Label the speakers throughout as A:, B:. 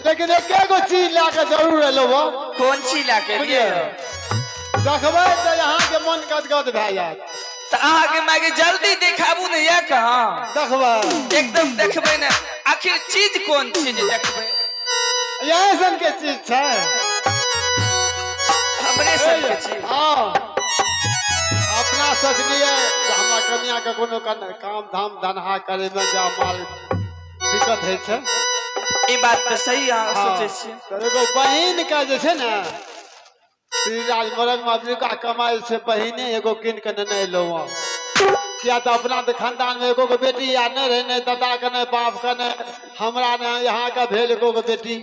A: लेकिन एक गो चीज लाके जरूर एलो वो।
B: कौन चीज लाके लिए
A: देखबै तो यहाँ के मन गदगद भए जात।
B: तो अहाँ के मागे जल्दी दिखाबू ने या कहाँ
A: देखबै
B: एकदम देखबै ने आखिर चीज कौन चीज देखबै
A: यही सन के चीज छै
B: हमरे सब के चीज।
A: हाँ अपना सोचलिए हमरा कन्या के कोनो काम धाम धनहा करे में जा माल दिक्कत है छै।
B: ई बात तो सही अहाँ सोचे छियै।
A: तो एगो बहिन का जे छै ने श्री राजमरग में अमेरिका कमाई से बहिने एगो किन के नहीं एलो किया तो अपना तो खानदान में एगो बेटी या नहीं रहे नहीं दादा के नहीं बाप के नहीं हमरा ने यहाँ का भेल एगो बेटी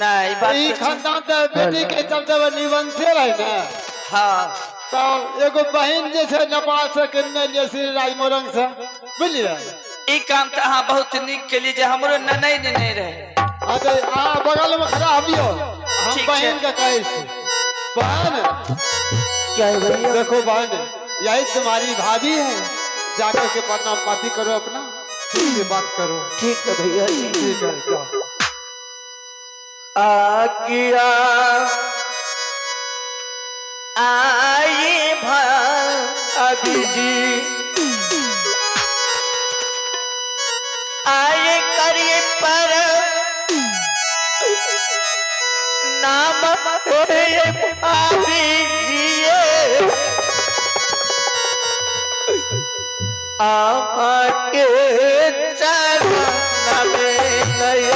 B: नहीं बात
A: ई खानदान तो बेटी के चलते निबंधे रहे ना।
B: हाँ
A: तो एगो बहन जे छै नेपाल से किनने लिए श्री राजमोरंग से बुझलिए।
B: ई काम तो अहाँ बहुत निक के लिए जे हमरो ननई नहीं रहे।
A: हाँ तो अहाँ बगल में खड़ा हबियो हम बहन के कहे छी बहन
B: क्या है भैया
A: देखो बहन यही तुम्हारी भाभी है जाकर के प्रणाम पाती करो अपना ठीक से बात करो।
B: ठीक है भैया
A: ठीक है जाओ।
B: आकिया आए भाभी जी आए करिए पर नाम भाभी जी आपके चरण में गए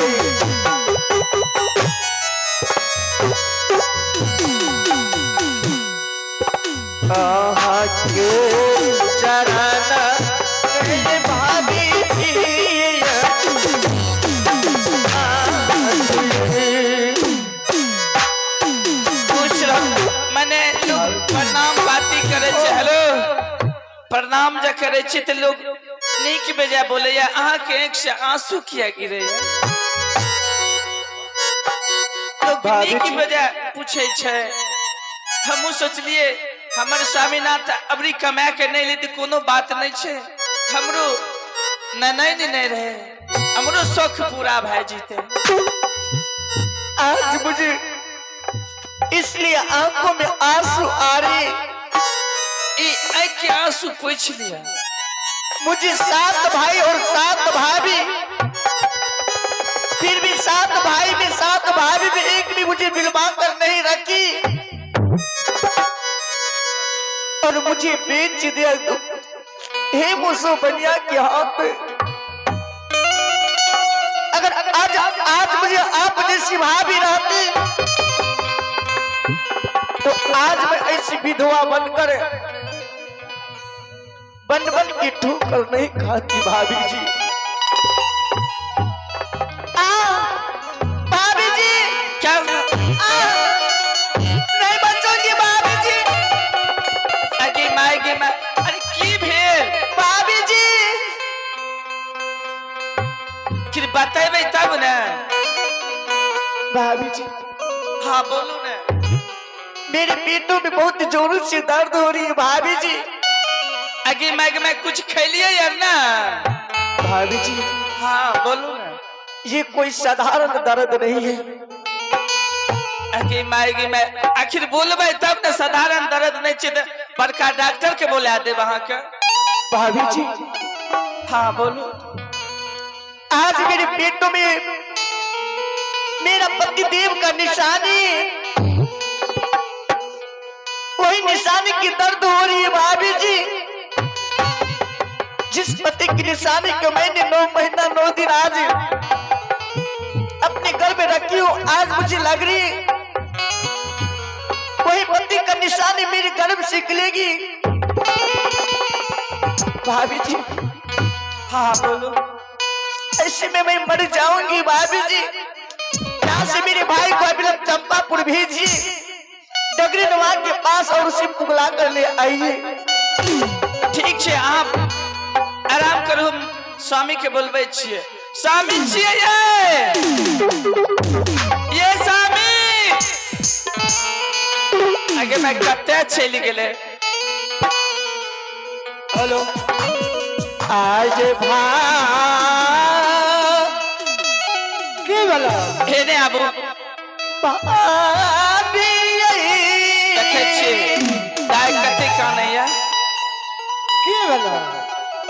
B: के चरण मेरे भाभी मैंने लोग प्रणाम बाती करे हेलो प्रणाम जो करे तो लोग नीक बेजा बोले या अहाँ के आँख से आंसू किया गिरे लोग नीक बेजा पूछे छे। हमू सोचलिए हमर स्वामीनाथ अबरी कमा के नहीं लेते कोनो बात नहीं छे हमरो नहीं रहे हमरो शौक पूरा भाई जीते। आज मुझे इसलिए आंखों में आंसू आ रहे के आंसू पोंछ लिया। मुझे 7 भाई और 7 भाभी फिर भी 7 भाई में 7 भाभी में एक भी मुझे मिलवा कर नहीं रखी और मुझे बेच दिया हे मुसो बनिया के हाथ में। अगर आज मुझे आप जैसी भाभी रहती तो आज मैं ऐसी विधवा बनकर बन की ठोकर नहीं खाती भाभी जी। भाभी जी क्या नहीं बचोगी भाभी जी। अरे माय अरे की भेल भाभी जी फिर बताइए तब ना भाभी जी। हाँ बोलो ना मेरे पेटों में बहुत जोरों से दर्द हो रही है भाभी जी। आगे मैं कुछ खैलिए यार ना भाभी जी। हाँ बोलो ना ये कोई साधारण दर्द नहीं है। आगे मैं आखिर बोलबे तब ना साधारण दर्द नहीं चाहिए बड़का डॉक्टर के बोला दे वहां के भाभी जी। हाँ बोलो आज मेरे पेटों में मेरा पति देव का निशानी वही निशानी की दर्द हो रही है भाभी जी। जिस पति की निशानी को मैंने 9 महीना 9 दिन आज अपने घर में रखी हूँ आज मुझे लग रही वही पति का निशानी मेरे गर्भ से निकलेगी भाभी जी। हाँ बोलो ऐसे में मैं मर जाऊंगी भाभी जी। यहाँ से मेरे भाई को अभी चंपापुर भेजिए डगरी नवाब के पास और उसे पुगला कर ले आइए। ठीक है आप आराम करो स्वामी के बोलबे छिए स्वामी छिए ये स्वामी आगे मैं कते चली गेले। हेलो आज
A: की भेल भेला
B: हेने आबू भाभी देखे छियै गाय कते कानैया
A: की भेला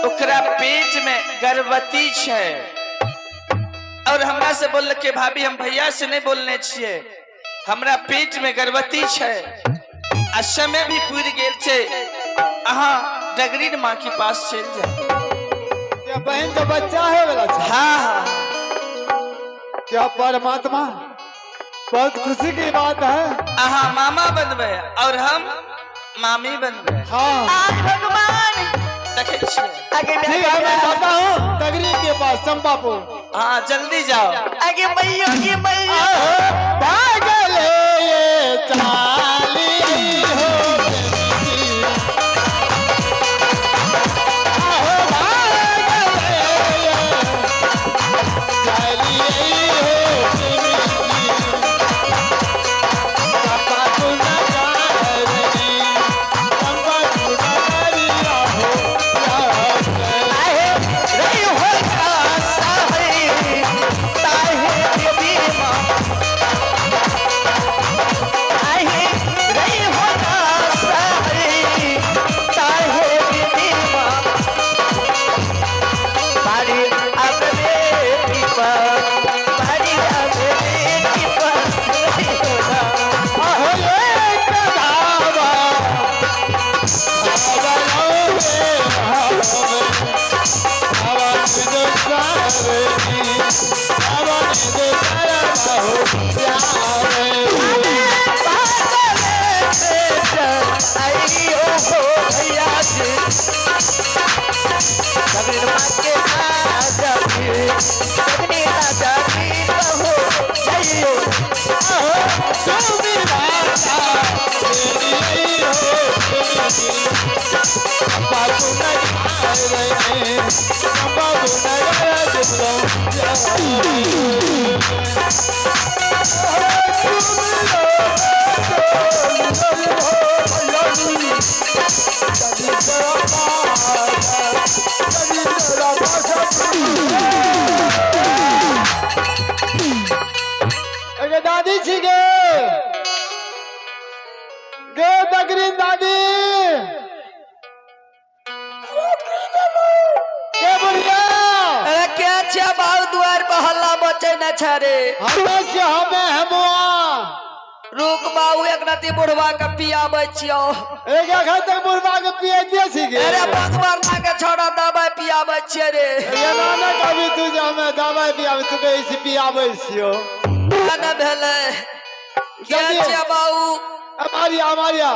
B: ओकरा पेट में गर्भवती छै और हमरा से बोल के भाभी हम भैया से नहीं बोलने छियै हमरा पेट में गर्भवती छै आ समय भी पूरी गेल छै अहाँ डगरीन माँ के पास चल जाए
A: क्या बहन का बच्चा है वाला था
B: हाँ हाँ
A: क्या परमात्मा बहुत खुशी की बात है
B: अहाँ मामा बनबे और हम मामी बनबे
A: हाँ
B: भगवान देखे छियै
A: ठीक है मैं जाता हूँ डगरी के पास चंपापुर
B: हाँ जल्दी जाओ आगे मैया की मैया
A: भागले ये चाली हो प्रेमी आहो भागले ये चाली हो प्रेमी चंपा तुना कारी चंपा तुना कारी आहो दादी छी गे गे बकरी दादी के बुढ़िया
B: अरे क्या छै बाऊ द्वार पर हल्ला बचे न छरे
A: हमें से हमें हमुआ
B: रुक बाऊ एक नती बुढ़वा के पियाबै छियो
A: एक घर तक बुढ़वा के पिए दिए छी गे
B: अरे बंगवार ना के छोड़ा दवाई पियाबै छिये रे
A: ये ना कभी तू जे हमें दवाई पियावे तू के इसी पियाबै छियो
B: ना भेले क्या छै बाऊ
A: हमारिया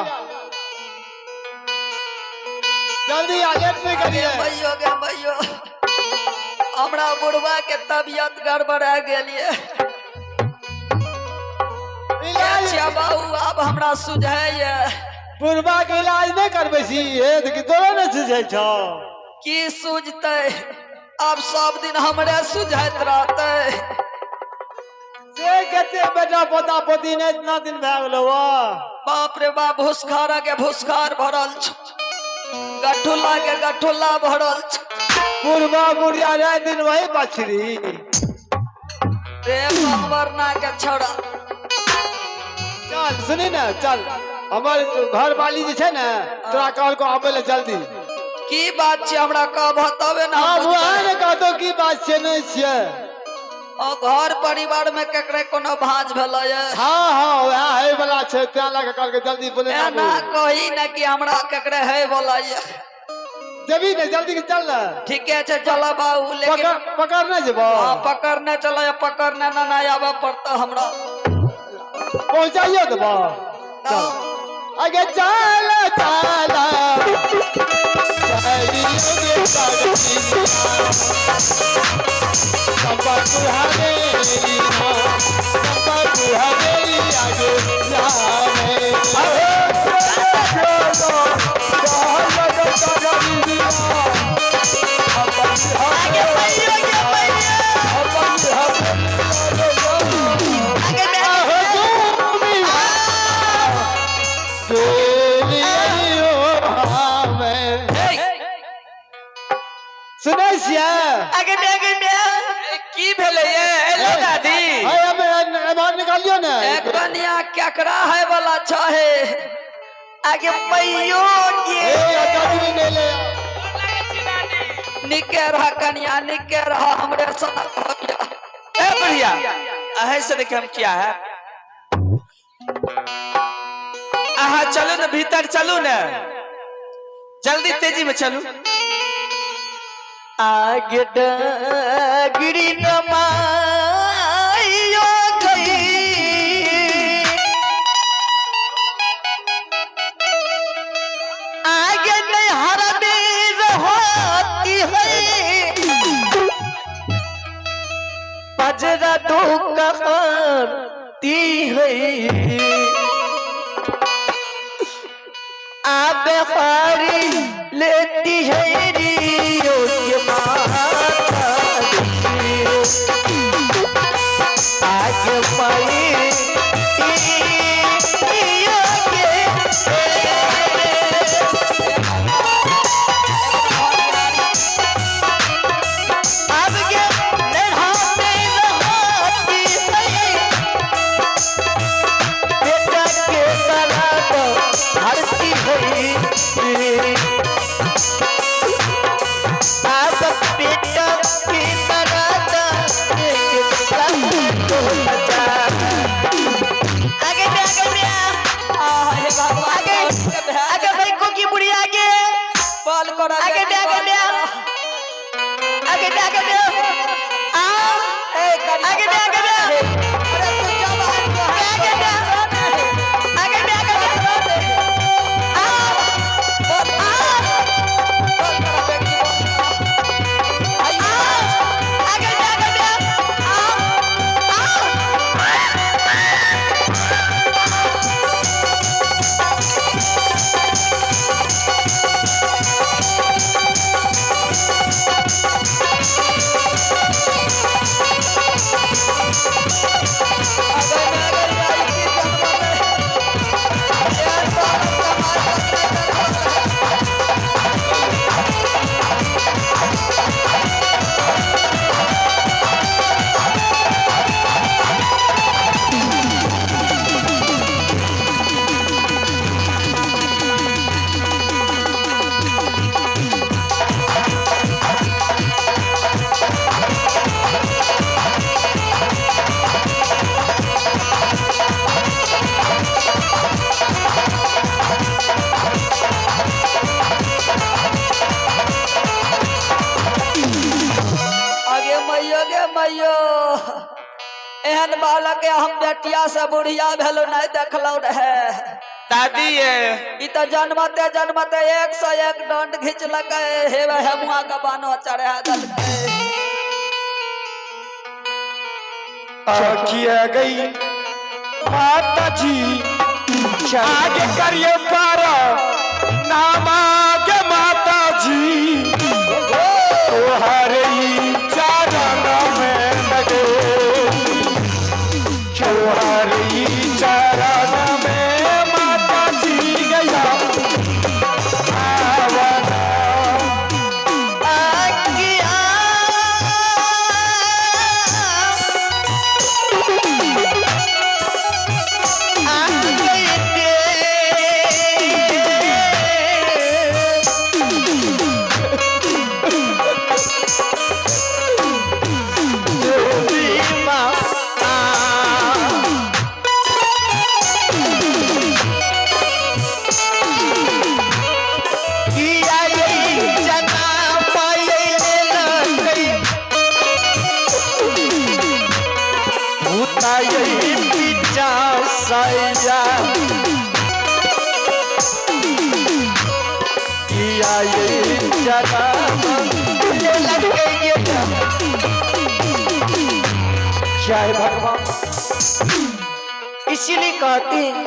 A: जल्दी आ लेट नहीं करिए
B: भैयो गे भैयो हमरा बुढ़वा के तबियत गड़बड़ा गेलिए
A: इलाज
B: बाबू अब हमरा सुझाइए
A: बुढ़वा के इलाज नहीं करबे छी हे देखि तोरा न सुझै छौ
B: की सुझते अब सब दिन हमरे सुझाइत रहते
A: से कते बेटा पोता पोती ने इतना दिन भए गेलो
B: बाप रे बाप भुसखारा के भुसखार भरल छ गठुल्ला के गठुल्ला भरल छ
A: बुढ़वा बुढ़िया रह दिन वही बछरी
B: रे कंवरना के छोड़ा
A: चल सुनी ना चल हमारे घर वाली जे छै ना तोरा कहल को आबे ले जल्दी
B: की बात छै हमरा कह तबे ना
A: हां वो ने कहतो की बात छै नै छै
B: घर परिवार में केकरे कोनो भांज भेलो ये
A: हां वह है वाला छै त्या लगा कहल के जल्दी बोले
B: ना कही ना कि हमरा केकरे है बोला ये
A: जबी ने जल्दी के चल ना
B: ठीक है चलो बाबू लेकिन
A: पकड़ने जेबो
B: पकड़ने चलो या पकड़ने ना आवे पड़ता हमरा
A: पहुंचाइयो देबो आगे चल चल चंपा तुहारे आगे
B: की की भेले ये हेलो दादी
A: बाहर निकालियो ना
B: एक कन्या केकरा है वाला चाहे आगे मैयो के
A: दादी ने ले
B: निके रहा कन्या निके रहा हमरे सना हो गया ए बढ़िया अहे से देखे हम क्या है आहा चलो ना भीतर चलो ना जल्दी तेजी में चलो आगे डगरी नमायो गई आगे नहीं हरदी रहती है पजरा करती है आप पारी लेती है रियो के माता आगे पाई मैयो एहन बालक हम बेटिया से बुढ़िया भेलो नहीं देखलो रहे दादी ये ई तो जन्मते जन्मते 101 दंड घिंचलक हे हेमुआ का बानो चढ़ा दलके
C: किया गई माता जी आगे करिए पारा नाम आगे माता जी तुम्हारे चरण में लगे तुम्हारे चरण में माता जी गया जय भगवान।
B: इसीलिए कहते हैं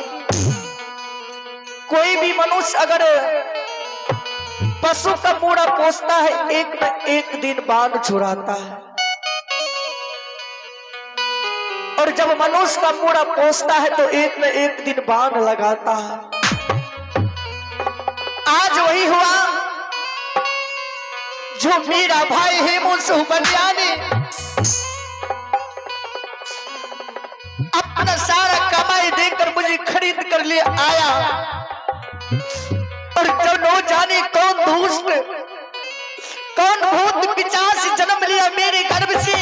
B: कोई भी मनुष्य अगर पशु का मूड़ा पोसता है एक न एक दिन बाण छुड़ाता है और जब मनुष्य का मूड़ा पोसता है तो एक न एक दिन बाण लगाता है। आज वही हुआ जो मेरा भाई हेमंत सुबनिया ने अपना सारा कमाई देकर मुझे खरीद कर ले आया, और जब न जाने कौन दुष्ट कौन भूत पिशाच जन्म लिया मेरे गर्भ से,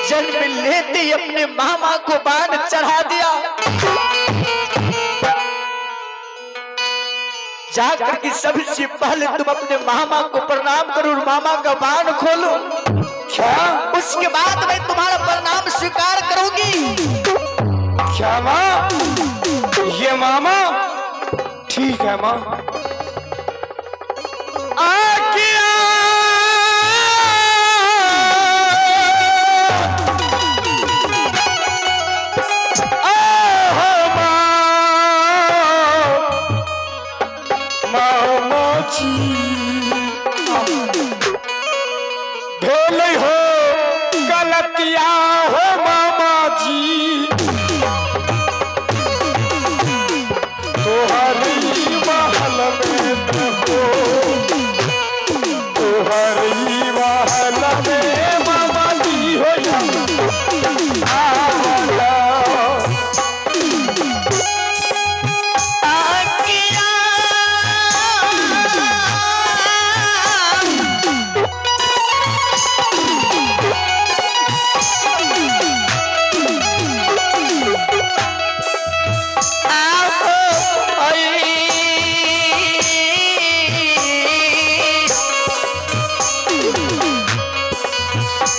B: जन्म लेते ही अपने मामा को बाण चढ़ा दिया। जाकर के सबसे पहले तुम अपने मामा को प्रणाम करो और मामा का बाण खोलो।
C: क्या?
B: उसके बाद मैं तुम्हारा प्रणाम स्वीकार करूंगी।
C: क्या माँ? ये मामा? ठीक है माँ। भेल हो गलतिया हो मामा जी, तोहरी महल में हो, तोहरी महल में मामा जी हो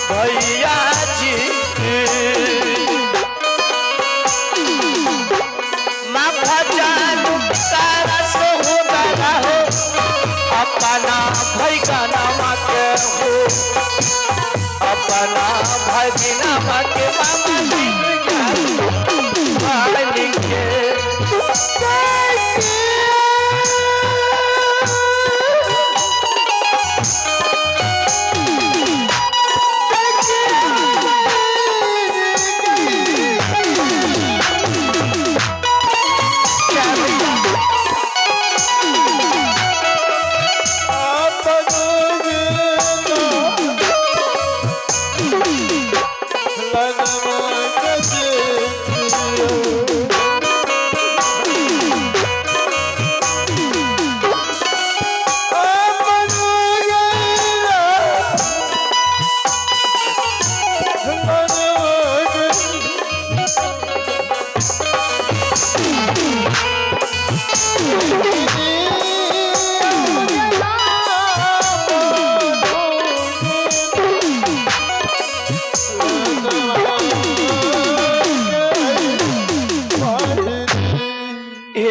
C: भैया जी।
B: माँ भजानु का रस हो गया हो,
C: अपना भाई का नाम के हो,
B: अपना भजना माँ के मामा जी लिखे।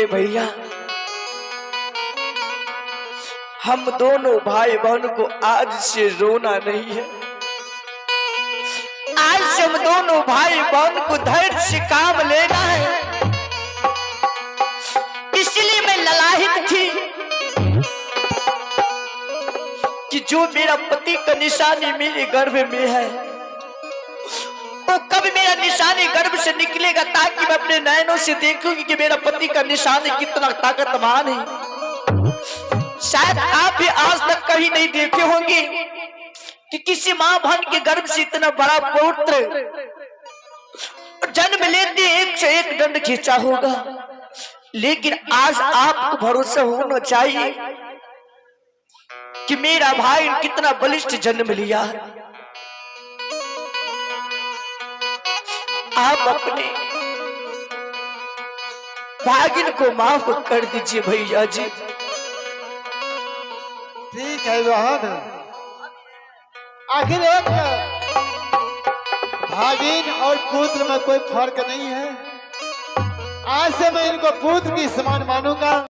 B: भैया, हम दोनों भाई बहन को आज से रोना नहीं है। आज से हम दोनों भाई बहन को धैर्य से काम लेना है। इसलिए मैं ललाहित थी कि जो मेरा पति का निशानी मेरे गर्भ में है, वो कब मेरा निशानी गर्भ से निकलेगा, ताकि मैं अपने नयनों से देखूंगी कि मेरा पति का निशानी कितना ताकतवान है। शायद आप भी आज तक कहीं नहीं देखे होंगे कि किसी माँ बहन के गर्भ से इतना बड़ा पुत्र जन्म लेते एक से एक दंड खींचा होगा। लेकिन आज आपको भरोसा होना चाहिए कि मेरा भाई कितना बलिष्ठ जन्म लिया है। आप अपने भागिन को माफ कर दीजिए भैया जी।
A: ठीक है बहन, आखिर एक भागिन और पुत्र में कोई फर्क नहीं है। आज से मैं इनको पुत्र की समान मानूंगा।